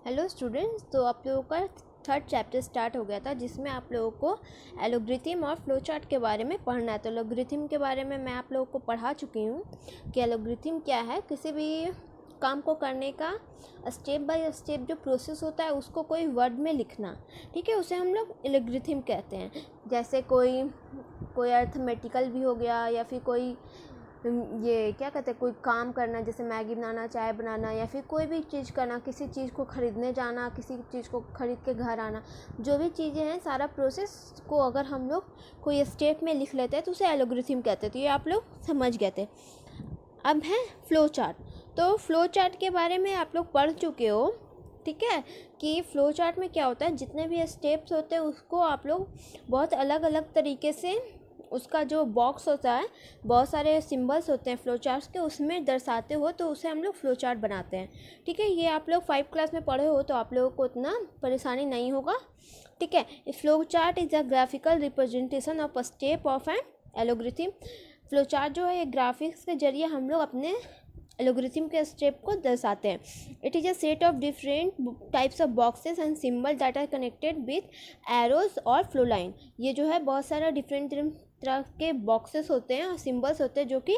Hello students, तो आप लोगों का थर्ड चैप्टर स्टार्ट हो गया था जिसमें आप लोगों को एलोग्रिथम और फ्लो चार्ट के बारे में पढ़ना है। तो एलोग्रिथम के बारे में मैं आप लोगों को पढ़ा चुकी हूँ कि एलोग्रिथम क्या है। किसी भी काम को करने का स्टेप बाय स्टेप जो प्रोसेस होता है उसको कोई वर्ड में लिखना, ठीक है, उसे हम लोग एलोग्रिथम कहते हैं। जैसे कोई अर्थमेटिकल भी हो गया, या फिर कोई ये क्या कहते हैं, कोई काम करना, जैसे मैगी बनाना, चाय बनाना, या फिर कोई भी चीज़ करना, किसी चीज़ को ख़रीदने जाना, किसी चीज़ को ख़रीद के घर आना, जो भी चीज़ें हैं सारा प्रोसेस को अगर हम लोग कोई स्टेप में लिख लेते हैं तो उसे एलोग्रिथम कहते हैं। तो ये आप लोग समझ गए थे। अब है फ्लो चार्ट। तो फ्लो चार्ट के बारे में आप लोग पढ़ चुके हो, ठीक है, कि फ़्लो चार्ट में क्या होता है। जितने भी स्टेप्स होते हैं उसको आप लोग बहुत अलग अलग तरीके से, उसका जो बॉक्स होता है, बहुत सारे सिंबल्स होते हैं फ्लो चार्ट्स के, उसमें दर्शाते हो तो उसे हम लोग फ्लो चार्ट बनाते हैं। ठीक है, ये आप लोग 5 क्लास में पढ़े हो तो आप लोगों को इतना परेशानी नहीं होगा। ठीक है, flow chart is a graphical representation of a step of an algorithm. Flow chart जो है ये ग्राफिक्स के जरिए हम लोग अपने एलोग्रिथम के स्टेप को दर्शाते हैं। It is a set of different types of boxes and symbol that are connected with arrows और फ्लो लाइन। ये जो है बहुत सारा डिफरेंट तरह के बॉक्सेस होते हैं और सिंबल्स होते हैं जो कि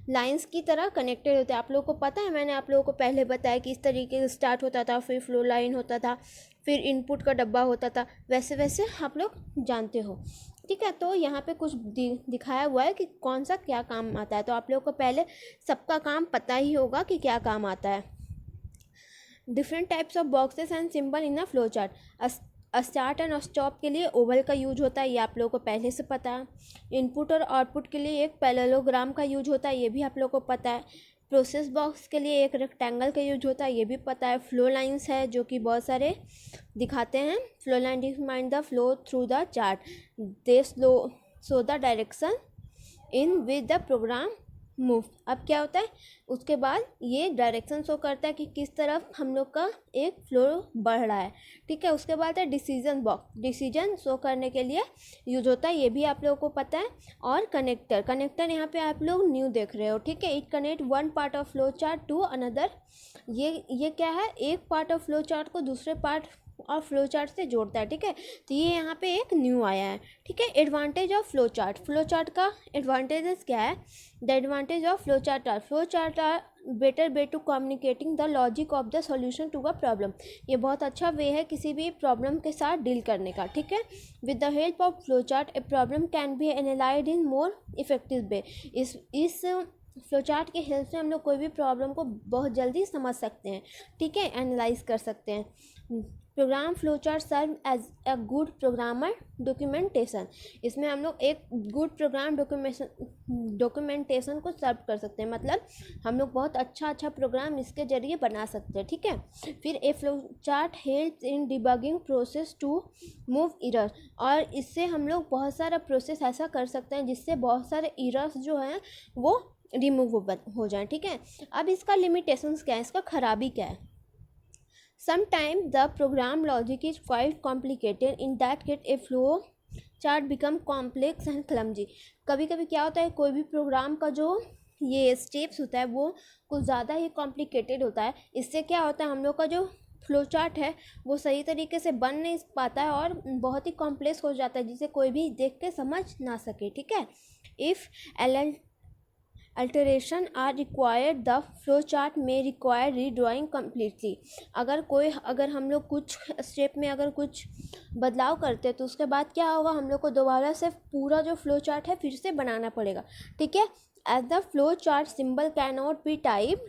लाइंस की तरह कनेक्टेड होते हैं। आप लोगों को पता है, मैंने आप लोगों को पहले बताया कि इस तरीके से स्टार्ट होता था, फिर फ्लो लाइन होता था, फिर इनपुट का डब्बा होता था, वैसे वैसे आप लोग जानते हो। ठीक है, तो यहाँ पे कुछ दिखाया हुआ है कि कौन सा क्या काम आता है। तो आप लोगों को पहले सबका काम पता ही होगा कि क्या काम आता है। Different types of boxes and symbol in a flow chart. Start and stop के लिए ओवल का यूज होता है, ये आप लोगों को पहले से पता है। इनपुट और आउटपुट के लिए एक पैरेललोग्राम का यूज होता है, ये भी आप लोगों को पता है। प्रोसेस बॉक्स के लिए एक रेक्टेंगल का यूज होता है, ये भी पता है। फ्लो लाइंस है जो कि बहुत सारे दिखाते हैं। Flow line define the flow through the chart, they show the direction in with the program move. अब क्या होता है, उसके बाद ये डायरेक्शन शो करता है कि किस तरफ हम लोग का एक फ्लो बढ़ रहा है। ठीक है, उसके बाद है डिसीजन बॉक्स, डिसीजन शो करने के लिए यूज होता है, ये भी आप लोगों को पता है। और कनेक्टर यहाँ पे आप लोग न्यू देख रहे हो। ठीक है, it connect one part of flow chart to another. ये क्या है, एक पार्ट ऑफ फ्लो चार्ट को दूसरे पार्ट और फ्लो चार्ट से जोड़ता है। ठीक है, तो ये यहाँ पे एक न्यू आया है। ठीक है, एडवांटेज ऑफ फ्लो चार्ट का एडवांटेजेस क्या है। The advantage of flow chart are better way to communicating the logic of the solution to a problem. ये बहुत अच्छा वे है किसी भी प्रॉब्लम के साथ डील करने का। ठीक है, with the help of flow chart a problem can be analysed in more effective way. इस फ्लो चार्ट के हेल्प से हम लोग कोई भी प्रॉब्लम को बहुत जल्दी समझ सकते हैं। ठीक है, एनालाइज कर सकते हैं। Program flow chart serve as a good programmer documentation. इसमें हम लोग एक गुड प्रोग्राम डॉक्यूमेंटेशन को सर्व कर सकते हैं, मतलब हम लोग बहुत अच्छा प्रोग्राम इसके जरिए बना सकते हैं। ठीक है, फिर a flow chart help in debugging process to move error. और इससे हम लोग बहुत सारा प्रोसेस ऐसा कर सकते हैं जिससे बहुत सारे एरर्स जो हैं वो रिमूव हो जाए। ठीक है, अब इसका लिमिटेशंस क्या है, इसका खराबी क्या है। Sometimes the program logic is quite complicated. In that case, a flow chart become complex and clumsy. कभी कभी क्या होता है, कोई भी प्रोग्राम का जो ये स्टेप्स होता है वो कुछ ज़्यादा ही कॉम्प्लिकेटेड होता है। इससे क्या होता है, हम लोग का जो फ्लो चार्ट है वो सही तरीके से बन नहीं पाता है और बहुत ही कॉम्प्लेक्स हो जाता है जिसे कोई भी देख के समझ ना सके। ठीक है, if alteration are required the flow chart में रिक्वायर रीड्राइंग कम्प्लीटली। अगर हम लोग कुछ स्टेप में अगर कुछ बदलाव करते हैं तो उसके बाद क्या होगा, हम लोग को दोबारा से पूरा जो फ्लो चार्ट है फिर से बनाना पड़ेगा। ठीक है, as the flow chart symbol can not be type,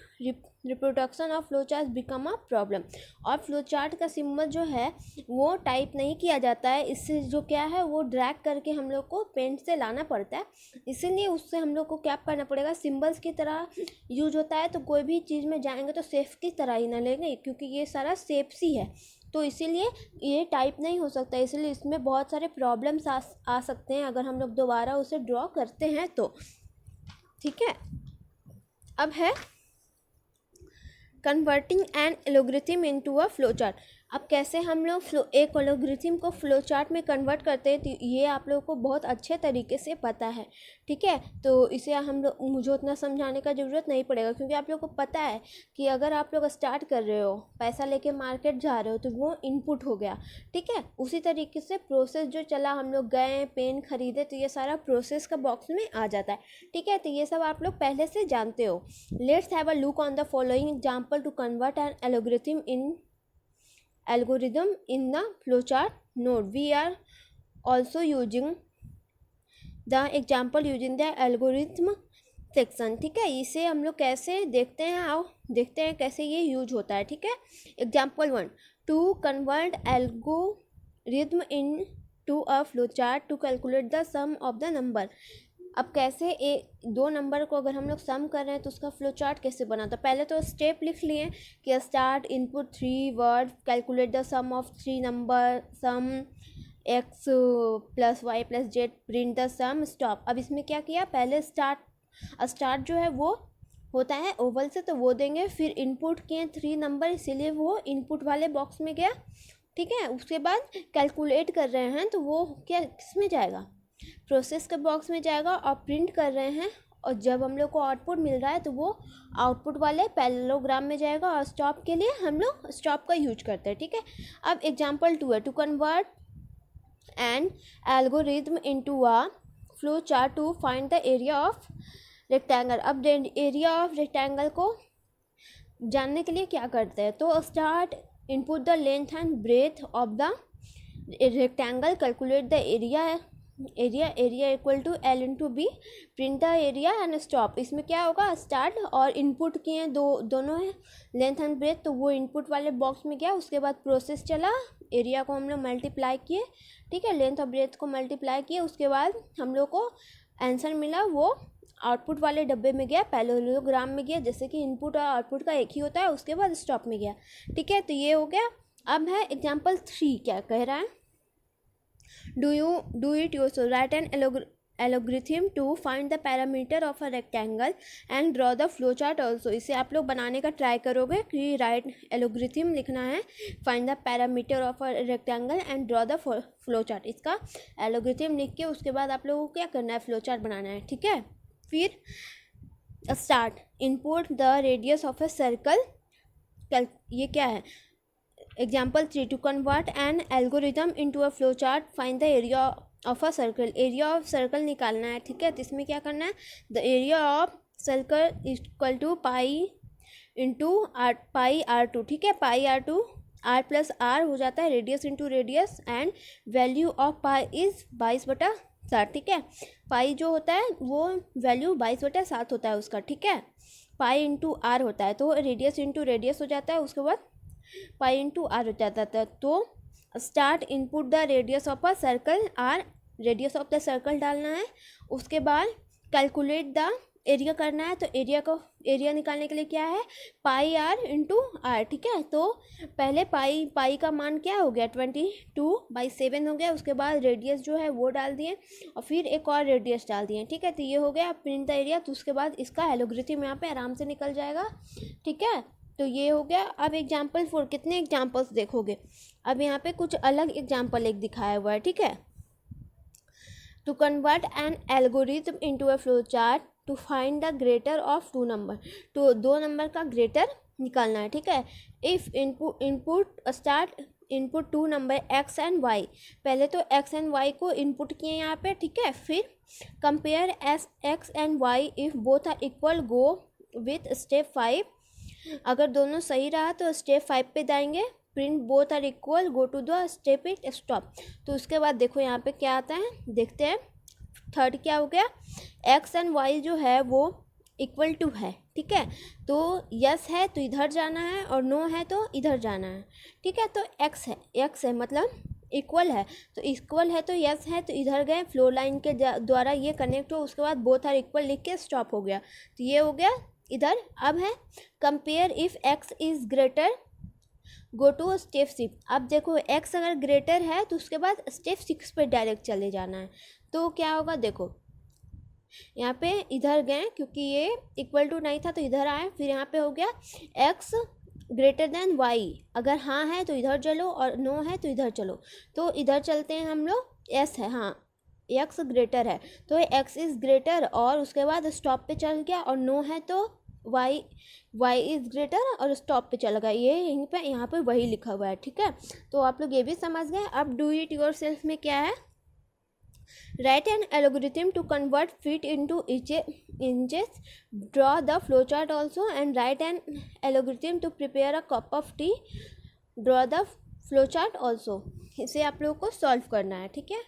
reproduction of flow chart become a problem. और फ्लो चार्ट का सिंबल जो है वो टाइप नहीं किया जाता है, इससे जो क्या है वो ड्रैग करके हम लोग को पेंट से लाना पड़ता है। इसीलिए उससे हम लोग को क्या करना पड़ेगा, सिंबल्स की तरह यूज होता है। तो कोई भी चीज़ में जाएंगे तो सेफ की तरह ही ना लेंगे, क्योंकि ये सारा सेफ ही है, तो इसीलिए ये टाइप नहीं हो सकता। इसलिए इसमें बहुत सारे प्रॉब्लम्स आ सकते हैं अगर हम लोग दोबारा उसे ड्रॉ करते हैं तो। ठीक है, अब है converting an algorithm into a flow chart. अब कैसे हम लोग एक एल्गोरिथम को फ्लो चार्ट में कन्वर्ट करते हैं, तो ये आप लोगों को बहुत अच्छे तरीके से पता है, ठीक है। तो इसे हम लोग, मुझे उतना समझाने का ज़रूरत नहीं पड़ेगा, क्योंकि आप लोग को पता है कि अगर आप लोग स्टार्ट कर रहे हो, पैसा लेके मार्केट जा रहे हो, तो वो इनपुट हो गया, ठीक है। उसी तरीके से प्रोसेस जो चला, हम लोग गए पेन खरीदे, तो ये सारा प्रोसेस का बॉक्स में आ जाता है, ठीक है। तो ये सब आप लोग पहले से जानते हो। Let's have a look on the following example to convert an algorithm in the flowchart node. We are also using the example using the algorithm section, ठीक है। इसे हम लोग कैसे देखते हैं, आओ देखते हैं कैसे ये यूज होता है, ठीक है। Example 1, to convert algorithm into a flow chart to calculate the sum of the number. अब कैसे दो नंबर को अगर हम लोग सम कर रहे हैं तो उसका फ्लो चार्ट कैसे बना, तो पहले तो स्टेप लिख लिए कि start, input 3 word, calculate the sum of 3 number, sum x plus y plus z, print the sum, stop. अब इसमें क्या किया, पहले स्टार्ट जो है वो होता है ओवल से, तो वो देंगे, फिर इनपुट किए 3 नंबर, इसीलिए वो इनपुट वाले बॉक्स में गया, ठीक है। उसके बाद कैलकुलेट कर रहे हैं तो वो क्या किस में जाएगा, प्रोसेस के बॉक्स में जाएगा, और प्रिंट कर रहे हैं, और जब हम लोग को आउटपुट मिल रहा है तो वो आउटपुट वाले पैरेललोग्राम में जाएगा, और स्टॉप के लिए हम लोग स्टॉप का यूज करते हैं, ठीक है। अब एग्जांपल 2 है, to convert an algorithm into a flow chart to find the area of rectangle. अब एरिया ऑफ रेक्टेंगल को जानने के लिए क्या करते हैं, तो start, input the length and breadth of the rectangle, calculate the area equal to L into b, print the area and stop. इसमें क्या होगा, स्टार्ट और इनपुट किए दोनों है, लेंथ एंड ब्रेथ, तो वो इनपुट वाले बॉक्स में गया। उसके बाद प्रोसेस चला, एरिया को हम लोग मल्टीप्लाई किए, ठीक है, लेंथ और ब्रेथ को मल्टीप्लाई किए, उसके बाद हम लोग को आंसर मिला, वो आउटपुट वाले डब्बे में गया, पैरेललोग्राम में गया, जैसे कि इनपुट और आउटपुट का एक ही होता है, उसके बाद स्टॉप में गया, ठीक है। तो ये हो गया। अब है एग्जाम्पल 3, क्या कह रहा है, do it yourself, write an algorithm to find the parameter of a rectangle and draw the flowchart also। इसे आप लोग बनाने का ट्राई करोगे कि राइट एल्गोरिथम लिखना है, find the parameter of a rectangle and draw the flowchart. इसका एल्गोरिथम लिख के उसके बाद आप लोगों को क्या करना है, फ्लोचार्ट बनाना है, ठीक है। फिर start, input the radius of a circle, ये क्या है, example 3, to convert an algorithm into a flow chart, find the area of a circle. Area of circle निकालना है, ठीक है। तो इसमें क्या करना है, the area of circle equal to pi into r, pi R2, ठीक है। पाई R2 R प्लस R हो जाता है, radius into radius, and value of pi is 22/7, ठीक है। पाई जो होता है वो वैल्यू 22/7 होता है उसका, ठीक है। पाई इंटू R होता है, तो रेडियस इंटू रेडियस हो जाता है, उसके बाद पाई इंटू R हो जाता था। तो start, input the radius of a circle R, radius of the circle डालना है, उसके बाद कैलकुलेट द एरिया करना है। तो एरिया निकालने के लिए क्या है, पाई R इंटू R, ठीक है। तो पहले पाई का मान क्या हो गया, 22/7 हो गया, उसके बाद रेडियस जो है वो डाल दिए, और फिर एक और रेडियस डाल दिए, ठीक है। तो ये हो गया प्रिंट द एरिया। तो उसके बाद इसका एल्गोरिथम यहाँ पे आराम से निकल जाएगा, ठीक है। तो ये हो गया। अब एग्जाम्पल 4, कितने एग्जाम्पल्स देखोगे, अब यहाँ पे कुछ अलग एग्जाम्पल एक दिखाया हुआ है, ठीक है। To convert an algorithm into a flow chart to find the greater of 2 number, तो 2 नंबर का ग्रेटर निकालना है, ठीक है। If input start, input 2 number x and y, पहले तो x एंड y को इनपुट किए यहाँ पे, ठीक है। फिर compare x and y, if both are equal go with step 5, अगर दोनों सही रहा तो स्टेप 5 पे जाएंगे, print both are equal, go to the step 8, stop. तो उसके बाद देखो यहाँ पे क्या आता है, देखते हैं। थर्ड क्या हो गया, एक्स एंड वाई जो है वो इक्वल टू है, ठीक है। तो यस है तो इधर जाना है, और नो है तो इधर जाना है, ठीक है। तो एक्स है मतलब इक्वल है, तो इक्वल है तो यस है, तो इधर गए, फ्लो लाइन के द्वारा ये कनेक्ट हो, उसके बाद बोथ आर इक्वल लिख के स्टॉप हो गया। तो ये हो गया इधर। अब है compare, if x is greater go to step 6। अब देखो एक्स अगर ग्रेटर है तो उसके बाद स्टेप 6 पे डायरेक्ट चले जाना है। तो क्या होगा, देखो यहाँ पे इधर गए, क्योंकि ये इक्वल टू नहीं था तो इधर आए, फिर यहाँ पे हो गया एक्स ग्रेटर देन वाई, अगर हाँ है तो इधर चलो और नो है तो इधर चलो। तो इधर चलते हैं हम लोग, एस है, हाँ एक्स ग्रेटर है तो एक्स इज़ ग्रेटर, और उसके बाद स्टॉप पे चल गया, और नो है तो वाई इज़ ग्रेटर और स्टॉप पे चल गया। ये यहीं पे यहाँ पे वही लिखा हुआ है, ठीक है। तो आप लोग ये भी समझ गए। अब डू इट योर सेल्फ में क्या है, write an algorithm to convert feet into inches, draw the flow chart also, and write an algorithm to prepare a cup of tea, draw the flow chart also. इसे आप लोगों को solve करना है, ठीक है।